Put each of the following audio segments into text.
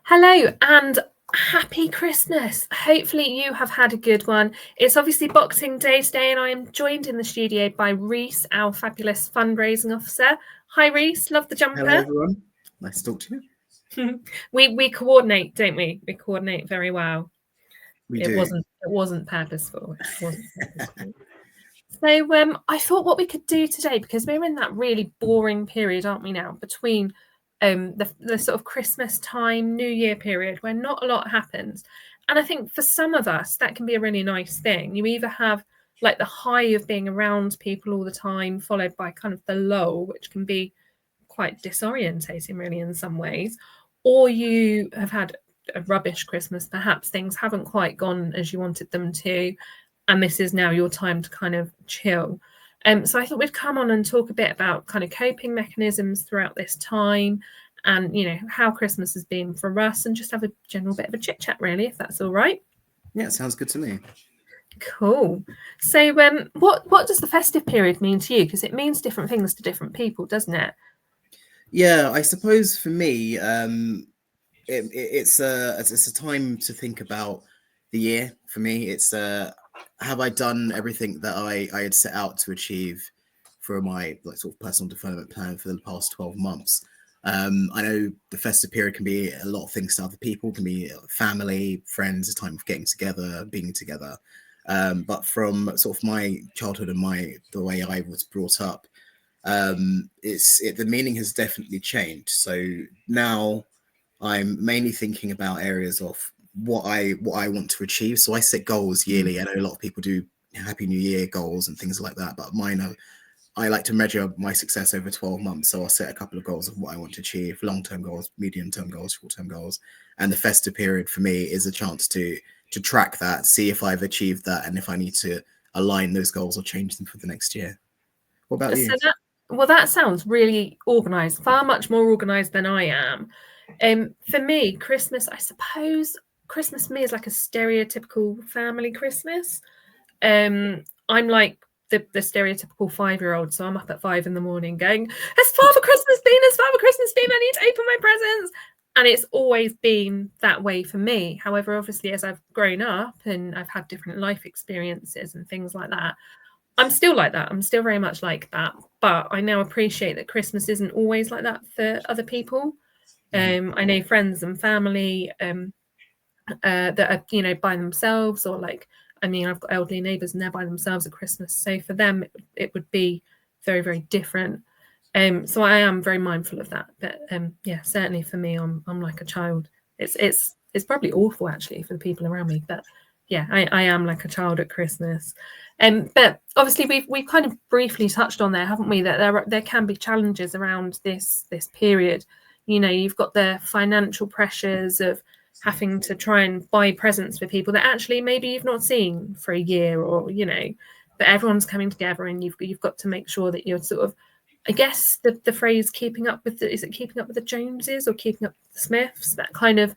Hello and happy Christmas. Hopefully you have had a good one. It's obviously Boxing Day today and I am joined in the studio by Rees, our fabulous fundraising officer. Hi Rees, love the jumper. Hello everyone, nice to talk to you. we coordinate, don't we? We coordinate very well. We wasn't purposeful. It wasn't purposeful. So I thought what we could do today, because we're in that really boring period, aren't we now, between the sort of Christmas time, New Year period where not a lot happens. And I think for some of us, that can be a really nice thing. You either have like the high of being around people all the time, followed by kind of the low, which can be quite disorientating really in some ways, or you have had a rubbish Christmas. Perhaps things haven't quite gone as you wanted them to, and this is now your time to kind of chill. So I thought we'd come on and talk a bit about kind of coping mechanisms throughout this time and, you know, how Christmas has been for us, and just have a general bit of a chit chat, really, if that's all right. Yeah, it sounds good to me. Cool. So what does the festive period mean to you? Because it means different things to different people, doesn't it? Yeah, I suppose for me, it's a time to think about the year. For me, it's have I done everything that I had set out to achieve for my sort of personal development plan for the past 12 months. I know the festive period can be a lot of things to other people, can be family, friends, a time of getting together, being together. But from sort of my childhood and the way I was brought up, the meaning has definitely changed. So now I'm mainly thinking about areas of what I want to achieve. So I set goals yearly. I know a lot of people do Happy New Year goals and things like that, but mine are, I like to measure my success over 12 months. So I'll set a couple of goals of what I want to achieve, long-term goals, medium-term goals, short-term goals. And the festive period for me is a chance to track that, see if I've achieved that, and if I need to align those goals or change them for the next year. What about you? That sounds really organised, far much more organised than I am. For me, Christmas, I suppose Christmas for me is like a stereotypical family Christmas. I'm like the stereotypical 5-year-old, so I'm up at 5 a.m. going, has Father Christmas been? Has Father Christmas been? I need to open my presents. And it's always been that way for me. However, obviously, as I've grown up and I've had different life experiences and things like that, I'm still like that. I'm still very much like that. But I now appreciate that Christmas isn't always like that for other people. I know friends and family that are, you know, by themselves, or like, I mean, I've got elderly neighbours and they're by themselves at Christmas. So for them, it would be very, very different. So I am very mindful of that. But yeah, certainly for me, I'm like a child. It's probably awful actually for the people around me. But yeah, I am like a child at Christmas. But obviously we've kind of briefly touched on there, haven't we, that there can be challenges around this period. You know, you've got the financial pressures of having to try and buy presents for people that actually maybe you've not seen for a year, or, you know, but everyone's coming together and you've got to make sure that you're sort of, I guess the phrase keeping up with is it keeping up with the Joneses or keeping up with the Smiths, that kind of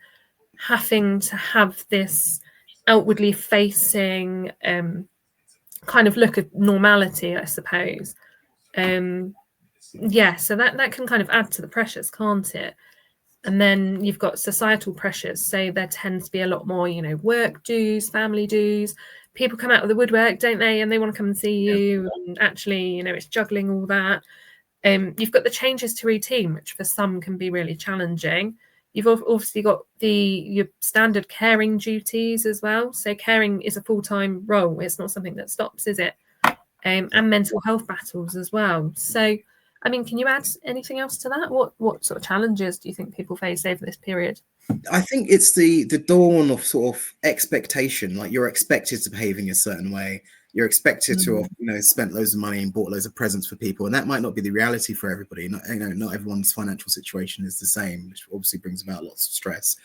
having to have this outwardly facing kind of look at normality, I suppose. Yeah, so that can kind of add to the pressures, can't it? And then you've got societal pressures. So there tends to be a lot more, you know, work dues, family dues. People come out of the woodwork, don't they? And they want to come and see you. And actually, you know, it's juggling all that. You've got the changes to routine, which for some can be really challenging. You've obviously got your standard caring duties as well. So caring is a full-time role. It's not something that stops, is it? And mental health battles as well. So, I mean, can you add anything else to that? What sort of challenges do you think people face over this period? I think it's the dawn of sort of expectation. Like, you're expected to behave in a certain way. You're expected to have, you know, spent loads of money and bought loads of presents for people, and that might not be the reality for everybody. Not everyone's financial situation is the same, which obviously brings about lots of stress.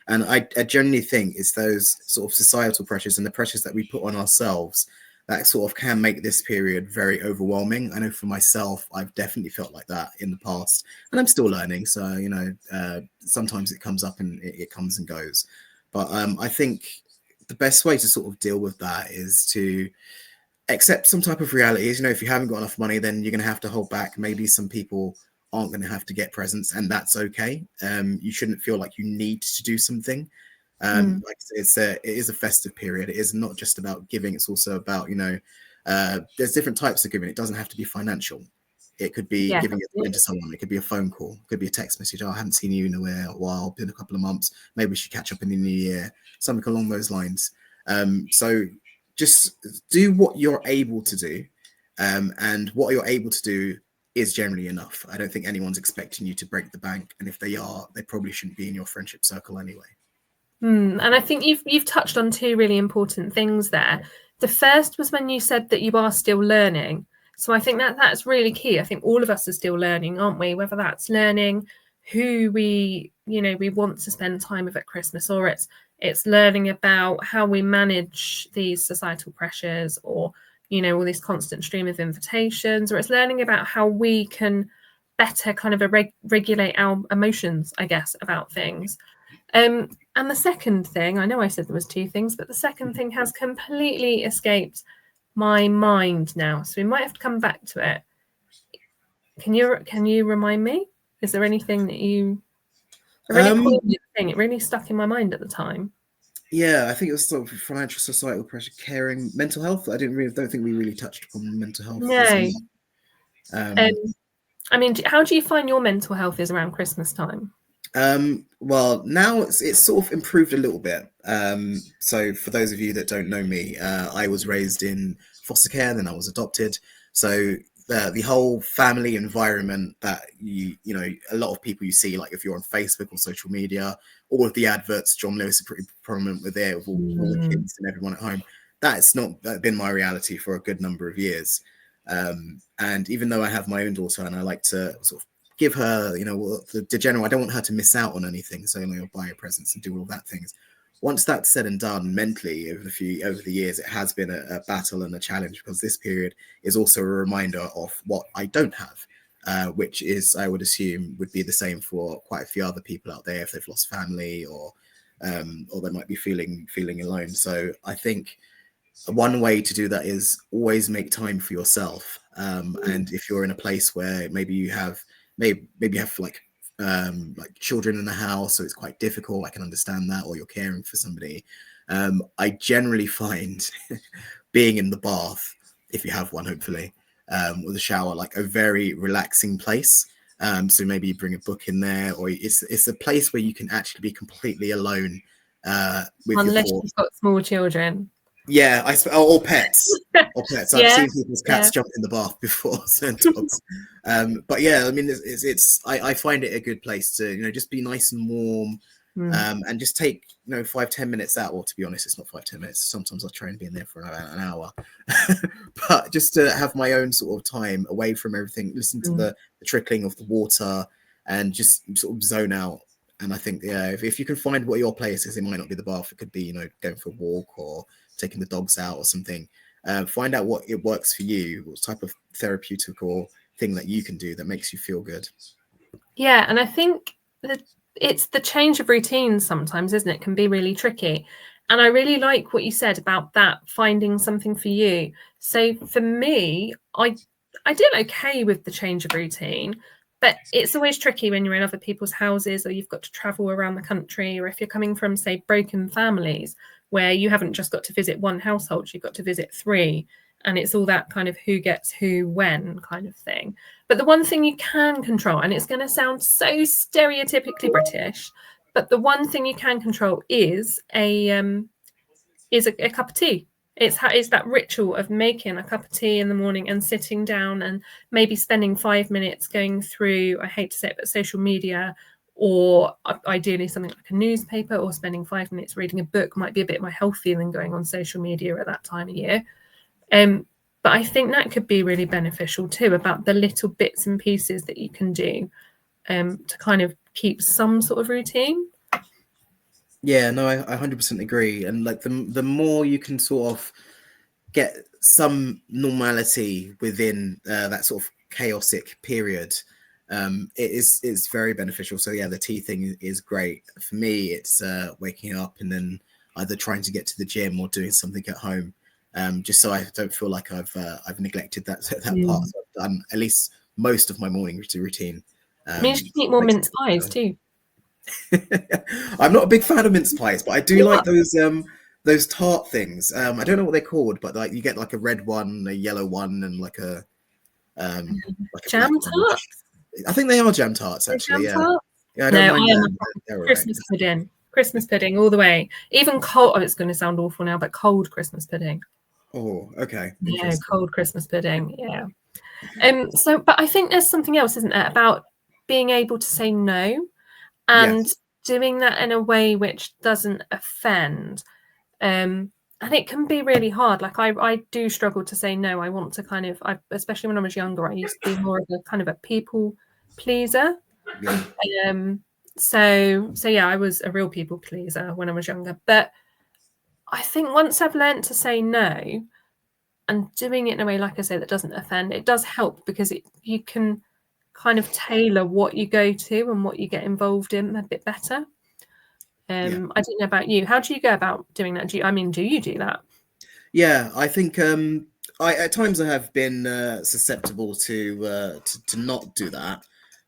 And I genuinely think it's those sort of societal pressures and the pressures that we put on ourselves that sort of can make this period very overwhelming. I know for myself, I've definitely felt like that in the past, and I'm still learning. So, you know, sometimes it comes up and it comes and goes. But I think the best way to sort of deal with that is to accept some type of realities. You know, if you haven't got enough money, then you're going to have to hold back. Maybe some people aren't going to have to get presents, and that's okay. You shouldn't feel like you need to do something. Like I said, it is a festive period. It is not just about giving. It's also about, there's different types of giving. It doesn't have to be financial. It could be giving a time to someone. It could be a phone call. It could be a text message. Oh, I haven't seen you in a while. Been a couple of months. Maybe we should catch up in the new year. Something along those lines. So just do what you're able to do. And what you're able to do is generally enough. I don't think anyone's expecting you to break the bank. And if they are, they probably shouldn't be in your friendship circle anyway. And I think you've touched on two really important things there. The first was when you said that you are still learning. So I think that's really key. I think all of us are still learning, aren't we? Whether that's learning who we want to spend time with at Christmas, or it's learning about how we manage these societal pressures, or all this constant stream of invitations, or it's learning about how we can better kind of regulate our emotions, I guess, about things. And the second thing, I know I said there was two things, but the second thing has completely escaped my mind now. So we might have to come back to it. Can you remind me? Is there anything that you a really poignant thing? It really stuck in my mind at the time. Yeah, I think it was sort of financial, societal pressure, caring, mental health. I don't think we really touched upon mental health. No. I mean, how do you find your mental health is around Christmas time? Well, now it's sort of improved a little bit. So for those of you that don't know me, I was raised in foster care, then I was adopted. So the whole family environment that a lot of people you see, like if you're on Facebook or social media, all of the adverts, John Lewis is pretty prominent with there, with all the kids and everyone at home. That's not been my reality for a good number of years. And even though I have my own daughter and I like to sort of give her, the general, I don't want her to miss out on anything. So I'll buy her presents and do all that things. Once that's said and done, mentally over the years, it has been a battle and a challenge, because this period is also a reminder of what I don't have, which is, I would assume, would be the same for quite a few other people out there if they've lost family or they might be feeling alone. So I think one way to do that is always make time for yourself. And if you're in a place where maybe you have like children in the house, so it's quite difficult, I can understand that, or you're caring for somebody. I generally find being in the bath, if you have one, hopefully, or the shower, like a very relaxing place. So maybe you bring a book in there, or it's a place where you can actually be completely alone with unless your you've got small children. Yeah, or pets. Or pets. I've seen people's cats jump in the bath before, and dogs. But yeah, I mean, I find it a good place to just be nice and warm, and just take 5-10 minutes out. Or to be honest, it's not 5-10 minutes. Sometimes I try and be in there for about an hour, but just to have my own sort of time away from everything, listen to the trickling of the water, and just sort of zone out. And I think, if you can find what your place is, it might not be the bath. It could be going for a walk or taking the dogs out or something. Find out what it works for you, what type of therapeutic or thing that you can do that makes you feel good. Yeah, and I think that it's the change of routine sometimes, isn't it? Can be really tricky. And I really like what you said about that, finding something for you. So for me, I did okay with the change of routine, but it's always tricky when you're in other people's houses, or you've got to travel around the country, or if you're coming from, say, broken families where you haven't just got to visit one household, you've got to visit 3. And it's all that kind of who gets who when kind of thing. But the one thing you can control, and it's going to sound so stereotypically British, but the one thing you can control is a cup of tea. It's that ritual of making a cup of tea in the morning and sitting down and maybe spending 5 minutes going through, I hate to say it, but social media, or ideally something like a newspaper, or spending 5 minutes reading a book might be a bit more healthy than going on social media at that time of year. But I think that could be really beneficial too, about the little bits and pieces that you can do to kind of keep some sort of routine. Yeah, no, I 100% agree. And like the more you can sort of get some normality within that sort of chaotic period, it's very beneficial. So yeah, the tea thing is great. For me, it's waking up and then either trying to get to the gym or doing something at home, just so I don't feel like I've neglected that part. So I've done at least most of my morning routine. It means you can eat more mince pies too. I'm not a big fan of mince pies, but I do like those tart things. I don't know what they're called, but like you get like a red one, a yellow one, and like a jam black one. tart. I think they are jam tarts actually. Jam tart? Yeah, I No, don't I mind am them. a They're all right. Christmas pudding. Christmas pudding all the way. Even cold. Oh, it's going to sound awful now, but cold Christmas pudding. Oh, okay. Yeah, Interesting. cold Christmas pudding. Yeah. So, but I think there's something else, isn't there, about being able to say no and Yes. doing that in a way which doesn't offend. And it can be really hard. Like I do struggle to say no. I want to kind of, especially when I was younger, I used to be more of a kind of a people pleaser. Yeah. So yeah, I was a real people pleaser when I was younger. But I think once I've learned to say no and doing it in a way, like I say, that doesn't offend, it does help because you can kind of tailor what you go to and what you get involved in a bit better. I don't know about you. How do you go about doing that? Do you do that? Yeah, I think I at times I have been susceptible to not do that,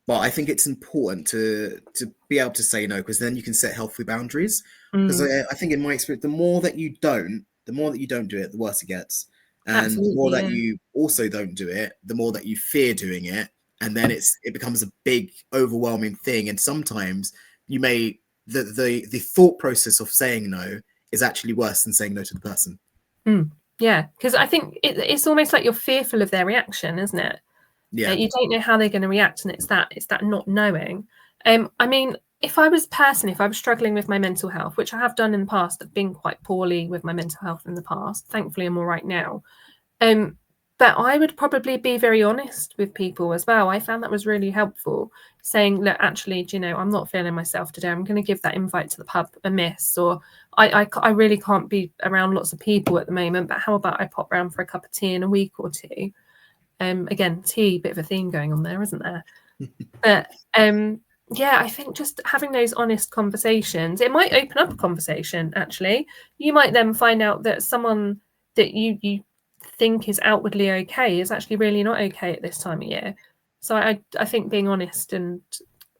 but I think it's important to be able to say no because then you can set healthy boundaries. Because I think in my experience, the more that you don't do it, the worse it gets, and the more Absolutely, that yeah. you also don't do it, the more that you fear doing it, and then it becomes a big overwhelming thing. And sometimes you may the thought process of saying no is actually worse than saying no to the person. Yeah, because I think it's almost like you're fearful of their reaction, isn't it? Yeah. You don't know how they're going to react, and it's that not knowing. I mean, if I was struggling with my mental health, which I have done in the past, I've been quite poorly with my mental health in the past. Thankfully, I'm all right now. But I would probably be very honest with people as well. I found that was really helpful, saying, look, actually, do you know, I'm not feeling myself today. I'm going to give that invite to the pub a miss, or I really can't be around lots of people at the moment, but how about I pop round for a cup of tea in a week or two? Again, tea, bit of a theme going on there, isn't there? But yeah, I think just having those honest conversations, it might open up a conversation, actually. You might then find out that someone that you think is outwardly okay is actually really not okay at this time of year. So I think being honest and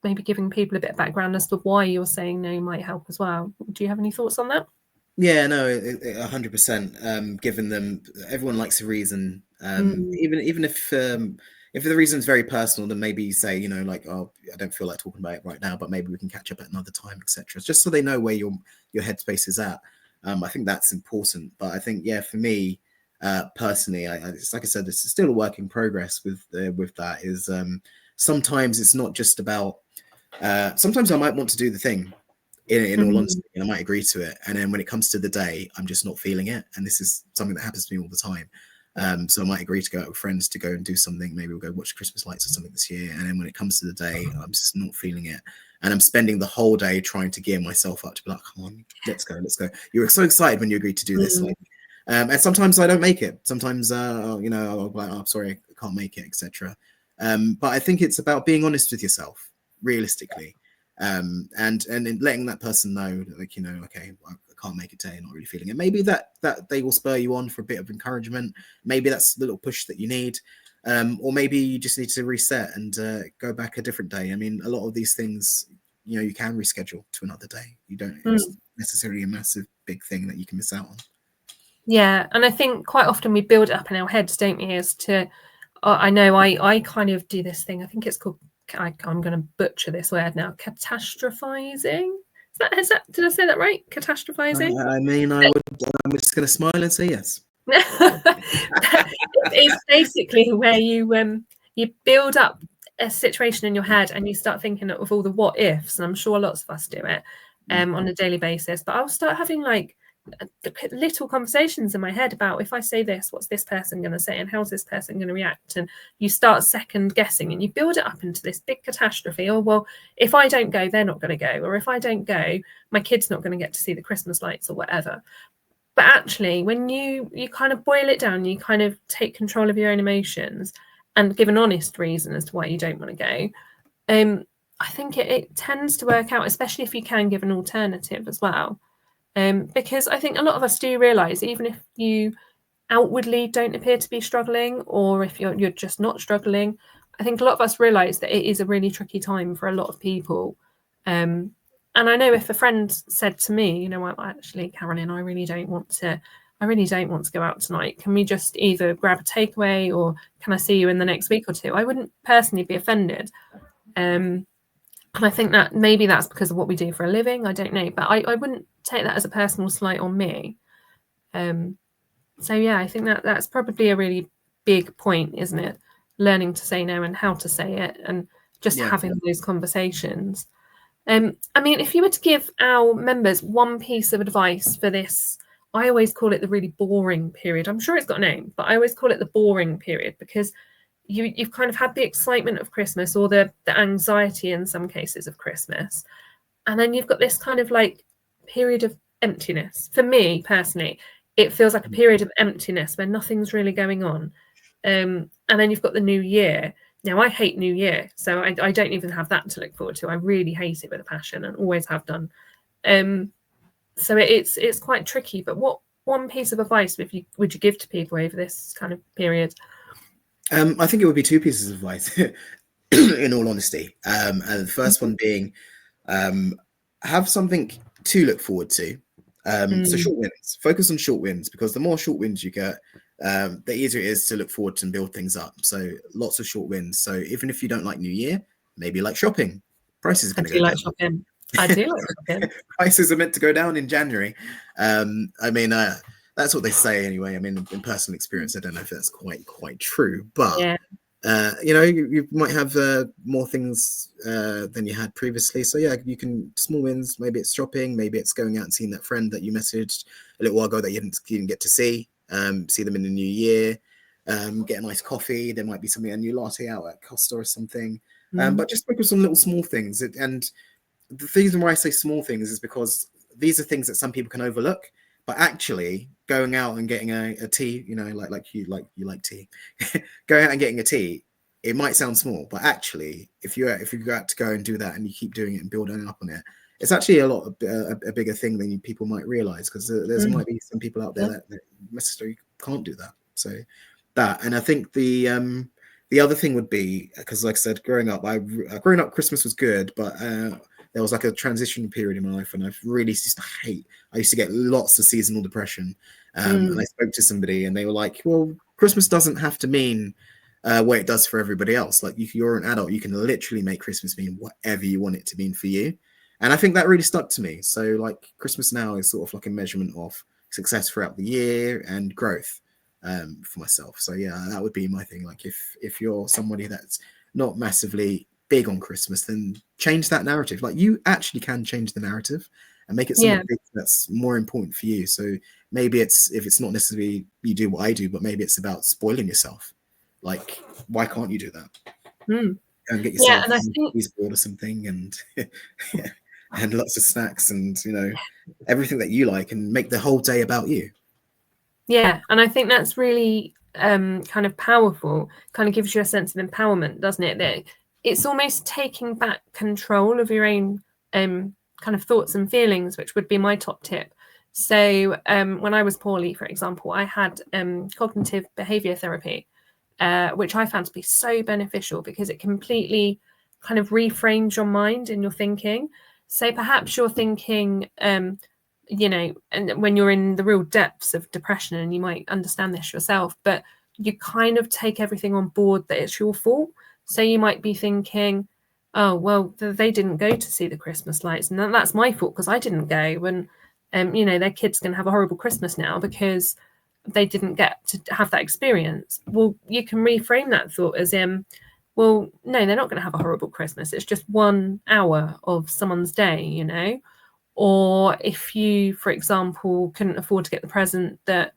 maybe giving people a bit of background as to why you're saying no might help as well. Do you have any thoughts on that? Yeah, no, 100%. Given them, everyone likes a reason. Even if the reason is very personal, then maybe you say, like, oh, I don't feel like talking about it right now, but maybe we can catch up at another time, etc. Just so they know where your headspace is at. I think that's important. But I think, yeah, for me, personally, it's like I said, it's still a work in progress with that. Is sometimes it's not just about. Sometimes I might want to do the thing in all honesty, and I might agree to it. And then when it comes to the day, I'm just not feeling it. And this is something that happens to me all the time. So I might agree to go out with friends to go and do something. Maybe we'll go watch Christmas lights or something this year. And then when it comes to the day, I'm just not feeling it. And I'm spending the whole day trying to gear myself up to be like, come on, let's go. You were so excited when you agreed to do this. Like, and sometimes I don't make it. Sometimes, I'll be like, oh, sorry, I can't make it, etc. But I think it's about being honest with yourself, realistically. And in letting that person know, like, okay, I can't make it today, not really feeling it. Maybe that they will spur you on for a bit of encouragement. Maybe that's the little push that you need, or maybe you just need to reset and go back a different day. I mean, a lot of these things, you can reschedule to another day. You don't. It's necessarily a massive big thing that you can miss out on. Yeah, and I think quite often we build it up in our heads, don't we? As to, I know I kind of do this thing. I think it's called. I'm going to butcher this word now. Catastrophizing. Did I say that right? Catastrophizing. I mean, I'm just going to smile and say yes. It's basically where you build up a situation in your head and you start thinking of all the what ifs, and I'm sure lots of us do it on a daily basis. But I'll start having like little conversations in my head about, if I say this, what's this person going to say, and how's this person going to react? And you start second guessing, and you build it up into this big catastrophe. Oh, well, if I don't go, they're not going to go, or if I don't go, my kid's not going to get to see the Christmas lights or whatever. But actually, when you kind of boil it down, you kind of take control of your own emotions and give an honest reason as to why you don't want to go. I think it tends to work out, especially if you can give an alternative as well. Because I think a lot of us do realise, even if you outwardly don't appear to be struggling, or if you're just not struggling, I think a lot of us realise that it is a really tricky time for a lot of people. And I know if a friend said to me, you know what, actually, Carolyn, I really don't want to go out tonight. Can we just either grab a takeaway or can I see you in the next week or two? I wouldn't personally be offended. And I think that maybe that's because of what we do for a living. I don't know, but I wouldn't take that as a personal slight on me. So yeah, I think that's probably a really big point, isn't it? Learning to say no and how to say it, and just having those conversations. I mean, if you were to give our members one piece of advice for this, I always call it the really boring period. I'm sure it's got a name, but I always call it the boring period because you've kind of had the excitement of Christmas or the anxiety in some cases of Christmas. And then you've got this kind of like period of emptiness. For me personally, it feels like a period of emptiness where nothing's really going on. And then you've got the new year. Now, I hate New Year, so I don't even have that to look forward to. I really hate it with a passion and always have done. So it's quite tricky. But what one piece of advice would you give to people over this kind of period? I think it would be two pieces of advice, in all honesty. And the first one being, have something to look forward to. So short wins. Focus on short wins, because the more short wins you get, the easier it is to look forward to and build things up. So lots of short wins. So even if you don't like New Year, maybe you like shopping. Prices are going to go down. Shopping. I do like shopping. Prices are meant to go down in January. I mean, that's what they say anyway. I mean, in personal experience, I don't know if that's quite true, but you know, you might have more things than you had previously. So yeah, you can small wins. Maybe it's shopping. Maybe it's going out and seeing that friend that you messaged a little while ago that you didn't get to see. See them in the new year. Get a nice coffee. There might be something, a new latte out at Costa or something. But just focus on little small things. And the reason why I say small things is because these are things that some people can overlook. But actually, going out and getting a tea, you know, like you like tea, going out and getting a tea, it might sound small, but actually, if you go out to go and do that and you keep doing it and building up on it, it's actually a bigger thing than people might realize, because there might be some people out there that necessarily can't do that. So that, and I think the other thing would be, because like I said, growing up, Christmas was good, but there was like a transition period in my life, and I really used to hate. I used to get lots of seasonal depression, and I spoke to somebody, and they were like, "Well, Christmas doesn't have to mean what it does for everybody else. Like, you're an adult, you can literally make Christmas mean whatever you want it to mean for you." And I think that really stuck to me. So, like, Christmas now is sort of like a measurement of success throughout the year and growth for myself. So yeah, that would be my thing. Like, if you're somebody that's not massively big on Christmas, then change that narrative. Like, you actually can change the narrative and make it something big that's more important for you. So maybe if it's not necessarily you do what I do, but maybe it's about spoiling yourself. Like, why can't you do that? And get yourself a cheese board or something, and and lots of snacks, and you know, everything that you like, and make the whole day about you. Yeah, and I think that's really kind of powerful. Kind of gives you a sense of empowerment, doesn't it? That it's almost taking back control of your own kind of thoughts and feelings, which would be my top tip. So when I was poorly, for example, I had cognitive behavior therapy, which I found to be so beneficial because it completely kind of reframes your mind and your thinking. So perhaps you're thinking, you know, and when you're in the real depths of depression, and you might understand this yourself, but you kind of take everything on board that it's your fault. So you might be thinking, oh, well, they didn't go to see the Christmas lights, and that's my fault because I didn't go. And, you know, their kid's going to have a horrible Christmas now because they didn't get to have that experience. Well, you can reframe that thought as in, well, no, they're not going to have a horrible Christmas. It's just 1 hour of someone's day, you know. Or if you, for example, couldn't afford to get the present that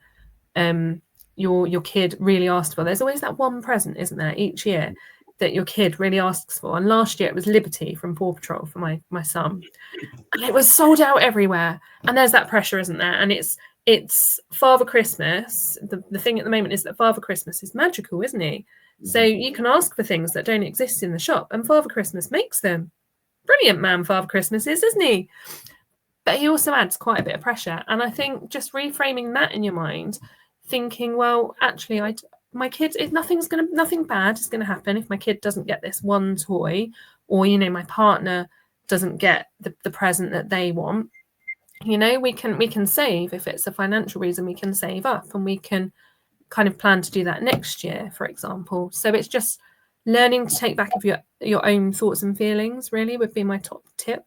your kid really asked for, there's always that one present, isn't there, each year that your kid really asks for. And last year it was Liberty from Paw Patrol for my son, and it was sold out everywhere. And there's that pressure, isn't there? And it's Father Christmas. The thing at the moment is that Father Christmas is magical, isn't he? So you can ask for things that don't exist in the shop, and Father Christmas makes them. Brilliant man Father Christmas is, isn't he? But he also adds quite a bit of pressure. And I think just reframing that in your mind, thinking, well, actually, my kid, nothing bad is gonna happen if my kid doesn't get this one toy, or my partner doesn't get the present that they want. We can save. If it's a financial reason, we can save up, and we can kind of plan to do that next year, for example. So it's just learning to take back of your own thoughts and feelings, really, would be my top tip.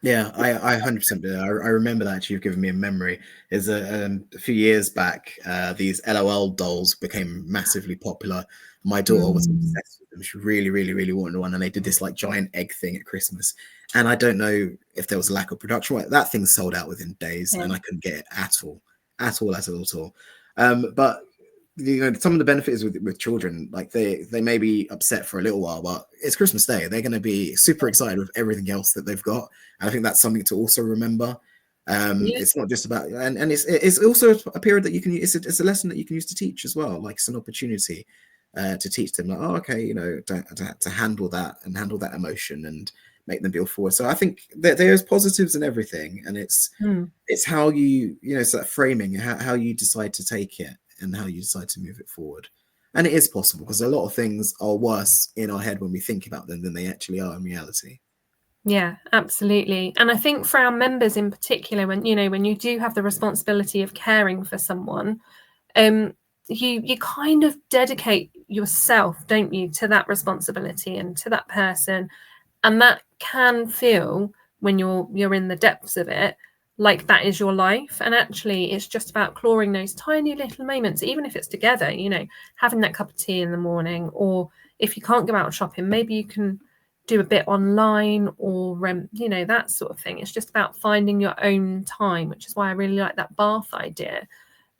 Yeah, I 100% do. I remember that. You've given me a memory. Is a few years back, these LOL dolls became massively popular. My daughter was obsessed with them. She really, really, really wanted one, and they did this like giant egg thing at Christmas. And I don't know if there was a lack of production. That thing sold out within days, and I couldn't get it at all, at all, at all, at all. But some of the benefits with children, like they may be upset for a little while, but it's Christmas Day. They're going to be super excited with everything else that they've got. And I think that's something to also remember. It's not just about, and it's also a period that you can use. It's a lesson that you can use to teach as well. Like it's an opportunity to teach them, like, oh, okay, to handle that and handle that emotion and make them feel forward. So I think that there's positives in everything, and it's how it's that framing, how you decide to take it and how you decide to move it forward. And it is possible, because a lot of things are worse in our head when we think about them than they actually are in reality. Yeah, absolutely. And I think for our members in particular, when you do have the responsibility of caring for someone, you kind of dedicate yourself, don't you, to that responsibility and to that person. And that can feel, when you're in the depths of it, like that is your life. And actually it's just about clawing those tiny little moments, even if it's together, having that cup of tea in the morning, or if you can't go out shopping, maybe you can do a bit online, or that sort of thing. It's just about finding your own time, which is why I really like that bath idea.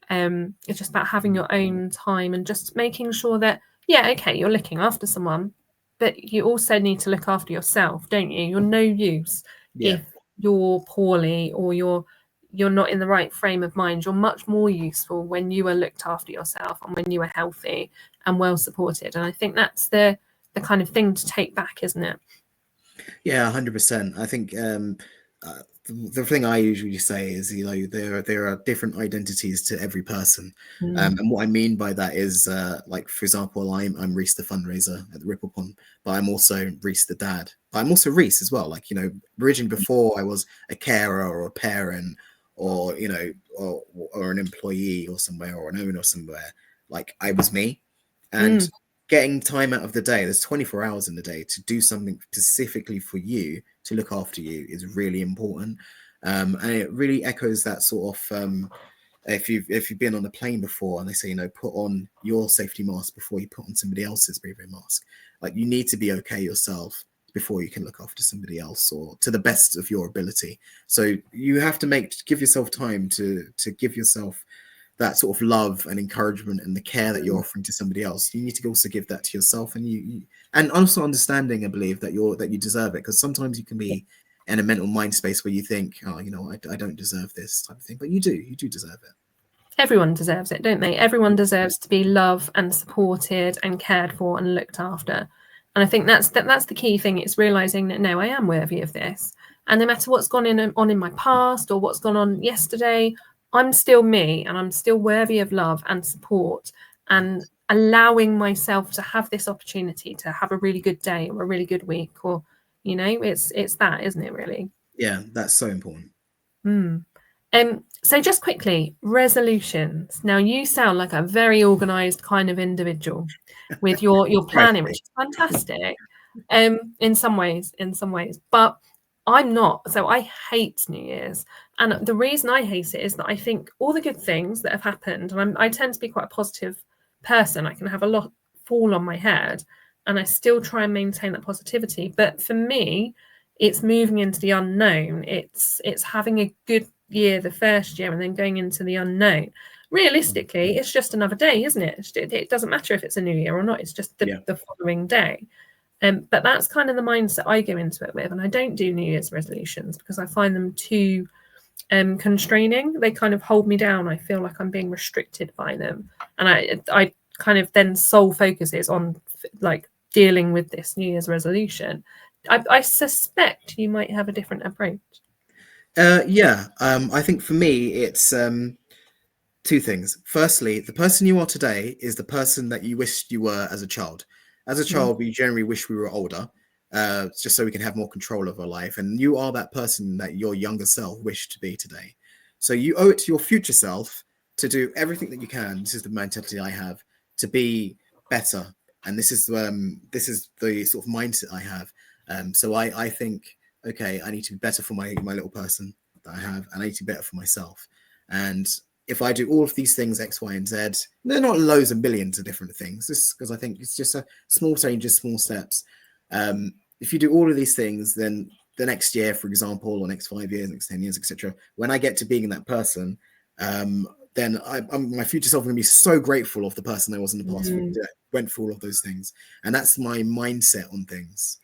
It's just about having your own time and just making sure that, okay, you're looking after someone, but you also need to look after yourself, don't you? You're no use if you're poorly or you're not in the right frame of mind. You're much more useful when you are looked after yourself and when you are healthy and well supported. And I think that's the kind of thing to take back, isn't it? Yeah, 100%. I think the thing I usually say is, there are different identities to every person. And what I mean by that is, like, for example, I'm Rees the fundraiser at the Ripple Pond, but I'm also Rees the dad. But I'm also Rees as well. Like, originally, before I was a carer or a parent, or or an employee or somewhere, or an owner somewhere, like I was me. And getting time out of the day, there's 24 hours in the day, to do something specifically for you, to look after you, is really important. And it really echoes that sort of, if you've been on a plane before, and they say, put on your safety mask before you put on somebody else's breathing mask. Like, you need to be okay yourself before you can look after somebody else, or to the best of your ability. So you have to give yourself time to give yourself that sort of love and encouragement and the care that you're offering to somebody else. You need to also give that to yourself, and also understanding, I believe, that you deserve it, because sometimes you can be in a mental mind space where you think, oh, I don't deserve this type of thing, but you do deserve it. Everyone deserves it, don't they? Everyone deserves to be loved and supported and cared for and looked after. And I think that's the key thing. It's realizing that, no, I am worthy of this. And no matter what's gone on in my past, or what's gone on yesterday, I'm still me, and I'm still worthy of love and support, and allowing myself to have this opportunity to have a really good day or a really good week, or it's that, isn't it, really? Yeah, that's so important. So just quickly, resolutions. Now, you sound like a very organized kind of individual with your planning, which is fantastic. In some ways, but I'm not. So I hate New Year's, and the reason I hate it is that I think all the good things that have happened, and I tend to be quite a positive person. I can have a lot fall on my head, and I still try and maintain that positivity. But for me, it's moving into the unknown. It's having a good year the first year and then going into the unknown. Realistically, it's just another day, isn't it? It doesn't matter if it's a new year or not. It's just the following day. But that's kind of the mindset I go into it with. And I don't do New Year's resolutions because I find them too constraining. They kind of hold me down. I feel like I'm being restricted by them. And I kind of then sole focuses on like dealing with this New Year's resolution. I suspect you might have a different approach. I think for me, it's Two things. Firstly, the person you are today is the person that you wished you were as a child. As a child, we generally wish we were older, just so we can have more control of our life. And you are that person that your younger self wished to be today. So you owe it to your future self to do everything that you can. This is the mentality I have, to be better. And this is the sort of mindset I have. So I think, okay, I need to be better for my little person that I have, and I need to be better for myself. And if I do all of these things, X, Y, and Z, they're not loads and billions of different things. This because I think it's just a small changes, small steps. If you do all of these things, then the next year, for example, or next 5 years, next 10 years, etc., when I get to being that person, then my future self going to be so grateful of the person I was in the past who went through all of those things. And that's my mindset on things.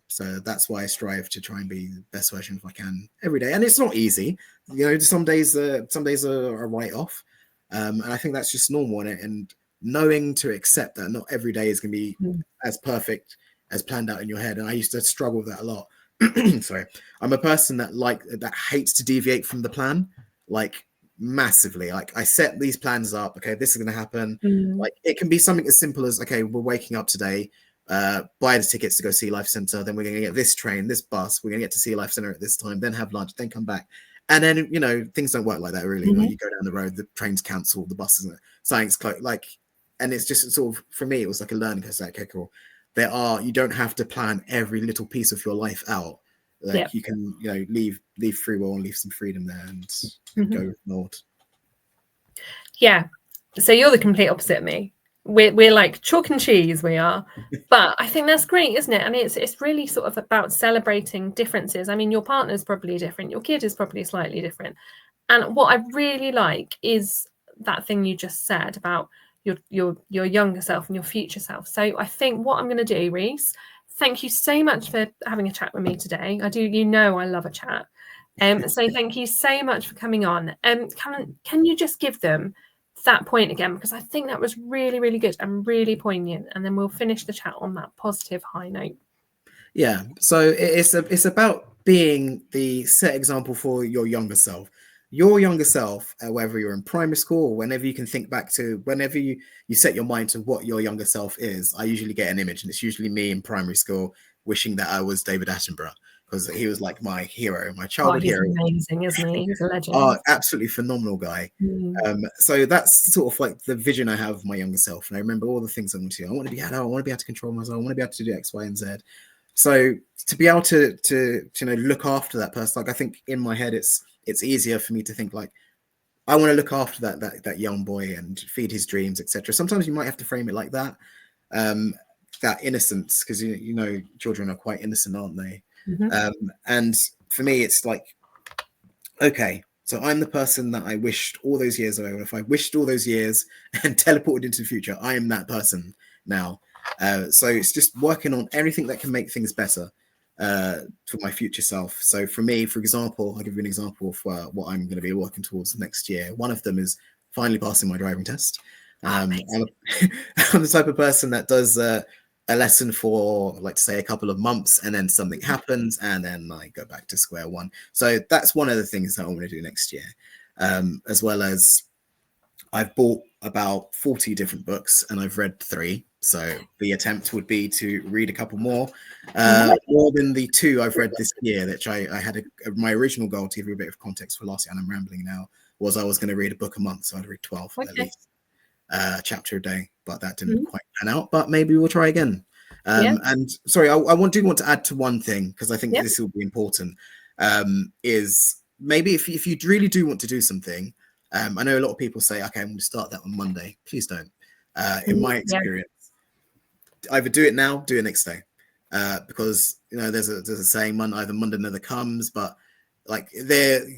So that's why I strive to try and be the best version if I can every day. And it's not easy. You know, some days are a write-off. And I think that's just normal. And knowing to accept that not every day is going to be as perfect as planned out in your head. And I used to struggle with that a lot. Sorry. I'm a person that hates to deviate from the plan, like massively. Like I set these plans up. Okay, this is going to happen. Like it can be something as simple as, okay, we're waking up today, buy the tickets to go see Life Centre, then we're going to get this train, this bus, we're going to get to see Life Centre at this time, then have lunch, then come back. And then, you know, things don't work like that really. Like you go down the road, the train's cancelled, the bus isn't, something's closed, like, and it's just sort of, for me, it was like a learning curve. Like, okay, cool. You don't have to plan every little piece of your life out. Like you can, you know, leave free will and leave some freedom there and go with mold. Yeah. So you're the complete opposite of me. We're like chalk and cheese, we are. But I think that's great, isn't it? And it's really sort of about celebrating differences. I mean, your partner's probably different, your kid is probably slightly different. And what I really like is that thing you just said about your younger self and your future self. So I think what I'm going to do, Rees, thank you so much for having a chat with me today. I do, you know, I love a chat. So thank you so much for coming on. Can you just give them that point again, because I think that was really, really good and really poignant, and then we'll finish the chat on that positive high note. Yeah, so it's about being the set example for your younger self. Your younger self, whether you're in primary school or whenever you can think back to, whenever you set your mind to what your younger self is, I usually get an image, and it's usually me in primary school wishing that I was David Attenborough, because he was like my hero, my childhood hero. Amazing, isn't he? He's a legend. Oh, absolutely phenomenal guy. So that's sort of like the vision I have of my younger self. And I remember all the things I want to do. I want to be adult, I want to be able to control myself, I want to be able to do X, Y, and Z. So to be able to you know, look after that person, like I think in my head it's easier for me to think like I want to look after that young boy and feed his dreams, etc. Sometimes you might have to frame it like that. That innocence, because you know children are quite innocent, aren't they? And for me it's like, okay, so I'm the person that I wished all those years ago. If I wished all those years and teleported into the future, I am that person now. So it's just working on everything that can make things better for my future self. So for me, for example, I'll give you an example of what I'm going to be working towards next year. One of them is finally passing my driving test. I'm the type of person that does a lesson for, like, say, a couple of months, and then something happens, and then I go back to square one. So that's one of the things that I want to do next year, as well as I've bought about 40 different books and I've read 3. So the attempt would be to read a couple more than the 2 I've read this year, which I had my original goal, to give you a bit of context for last year, and I'm rambling now, was I was going to read a book a month. So I'd read 12 at least, chapter a day, but that didn't quite pan out, but maybe we'll try again. And sorry, I do want to add to one thing, because I think this will be important, is maybe if you really do want to do something, I know a lot of people say, okay, I'm going to start that on Monday. Please don't. In my experience, either do it now, do it next day, because you know there's a saying, either Monday never comes, but like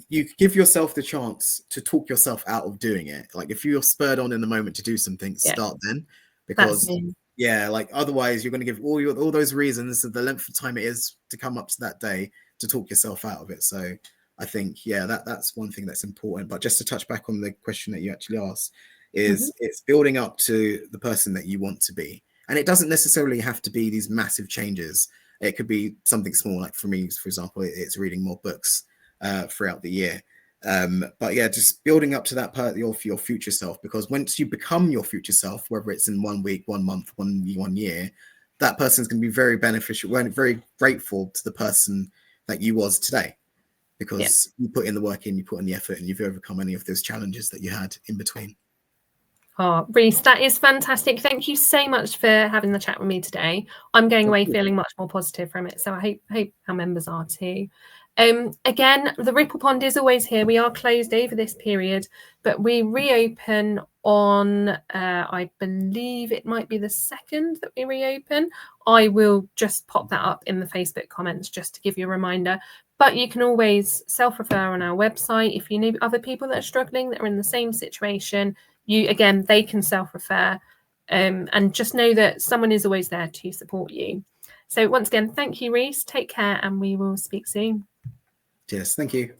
you give yourself the chance to talk yourself out of doing it. Like if you're spurred on in the moment to do something, start then, because like otherwise you're going to give all those reasons of the length of time it is to come up to that day to talk yourself out of it. So I think that's one thing that's important. But just to touch back on the question that you actually asked, is it's building up to the person that you want to be, and it doesn't necessarily have to be these massive changes. It could be something small, like for me, for example, it's reading more books throughout the year. But yeah, just building up to that part of your future self, because once you become your future self, whether it's in 1 week, 1 month, 1 year, that person's going to be very beneficial, very grateful to the person that you was today, because you put in the work in, you put in the effort, and you've overcome any of those challenges that you had in between. Oh, Rees, that is fantastic. Thank you so much for having the chat with me today. I'm going away feeling much more positive from it, so I hope our members are too. Again, the Ripple Pond is always here. We are closed over this period, but we reopen on, I believe it might be the 2nd that we reopen. I will just pop that up in the Facebook comments just to give you a reminder. But you can always self-refer on our website if you know other people that are struggling, that are in the same situation. They can self-refer, and just know that someone is always there to support you. So once again, thank you, Rees. Take care, and we will speak soon. Yes, thank you.